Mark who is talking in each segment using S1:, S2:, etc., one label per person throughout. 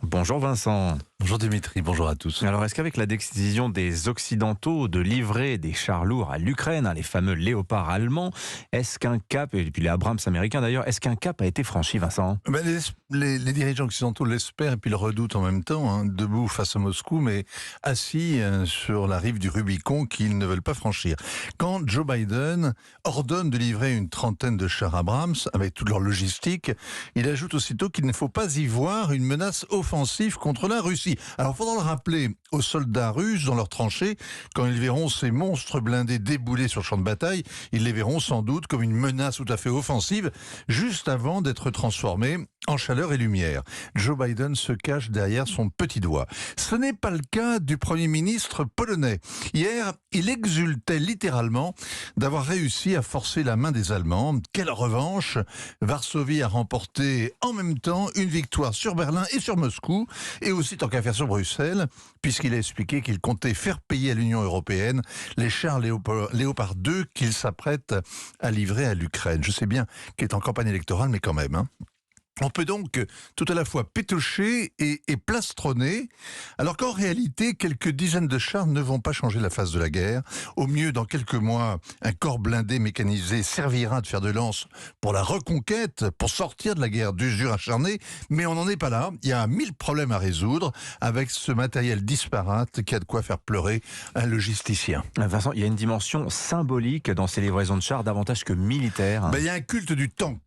S1: Bonjour Vincent.
S2: Bonjour Dimitri, bonjour à tous.
S1: Alors est-ce qu'avec la décision des Occidentaux de livrer des chars lourds à l'Ukraine, les fameux léopards allemands, est-ce qu'un cap, et puis les Abrams américains d'ailleurs, est-ce qu'un cap a été franchi, Vincent ?
S2: Les dirigeants occidentaux l'espèrent et puis le redoutent en même temps, debout face à Moscou, mais assis sur la rive du Rubicon qu'ils ne veulent pas franchir. Quand Joe Biden ordonne de livrer une trentaine de chars Abrams avec toute leur logistique, il ajoute aussitôt qu'il ne faut pas y voir une menace offensive contre la Russie. Alors, il faudra le rappeler aux soldats russes dans leurs tranchées, quand ils verront ces monstres blindés débouler sur le champ de bataille, ils les verront sans doute comme une menace tout à fait offensive, juste avant d'être transformés en chaleur et lumière. Joe Biden se cache derrière son petit doigt. Ce n'est pas le cas du Premier ministre polonais. Hier, il exultait littéralement d'avoir réussi à forcer la main des Allemands. Quelle revanche! Varsovie a remporté en même temps une victoire sur Berlin et sur Moscou, et aussi tant qu'à faire sur Bruxelles, puisqu'il a expliqué qu'il comptait faire payer à l'Union européenne les chars Léopard 2 qu'il s'apprête à livrer à l'Ukraine. Je sais bien qu'il est en campagne électorale, mais quand même. On peut donc tout à la fois pétocher et plastronner, alors qu'en réalité, quelques dizaines de chars ne vont pas changer la face de la guerre. Au mieux, dans quelques mois, un corps blindé mécanisé servira de fer de lance pour la reconquête, pour sortir de la guerre d'usure acharnée, mais on n'en est pas là. Il y a 1000 problèmes à résoudre avec ce matériel disparate qui a de quoi faire pleurer un logisticien.
S1: Vincent, il y a une dimension symbolique dans ces livraisons de chars, davantage que militaire.
S2: Il y a un culte du tank.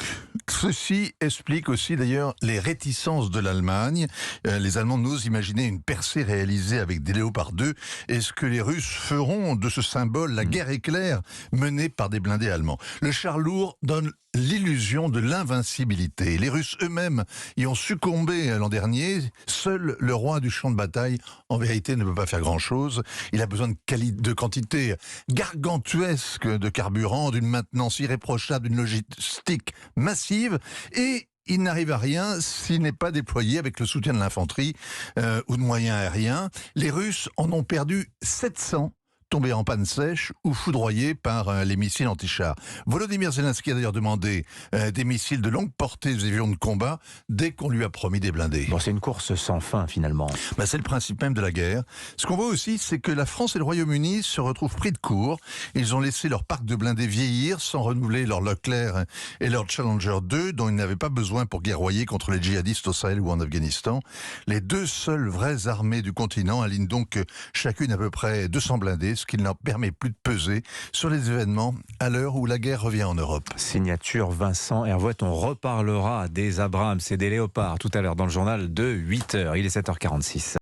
S2: Ceci explique aussi d'ailleurs les réticences de l'Allemagne. Les Allemands n'osent imaginer une percée réalisée avec des Léopard 2. Est-ce que les Russes feront de ce symbole la guerre éclair menée par des blindés allemands? Le char lourd donne l'illusion de l'invincibilité. Les Russes eux-mêmes y ont succombé l'an dernier. Seul le roi du champ de bataille, en vérité, ne peut pas faire grand-chose. Il a besoin de quantités gargantuesques de carburant, d'une maintenance irréprochable, d'une logistique massive, et il n'arrive à rien s'il n'est pas déployé avec le soutien de l'infanterie ou de moyens aériens. Les Russes en ont perdu 700. Tombés en panne sèche ou foudroyés par les missiles anti-chars. Volodymyr Zelensky a d'ailleurs demandé des missiles de longue portée des avions de combat dès qu'on lui a promis des blindés.
S1: Bon, c'est une course sans fin finalement.
S2: C'est le principe même de la guerre. Ce qu'on voit aussi, c'est que la France et le Royaume-Uni se retrouvent pris de court. Ils ont laissé leur parc de blindés vieillir sans renouveler leur Leclerc et leur Challenger 2 dont ils n'avaient pas besoin pour guerroyer contre les djihadistes au Sahel ou en Afghanistan. Les deux seules vraies armées du continent alignent donc chacune à peu près 200 blindés, ce qui ne leur permet plus de peser sur les événements à l'heure où la guerre revient en Europe.
S1: Signature Vincent Hervouet, on reparlera des Abrams et des Léopards tout à l'heure dans le journal de 8h. Il est 7h46.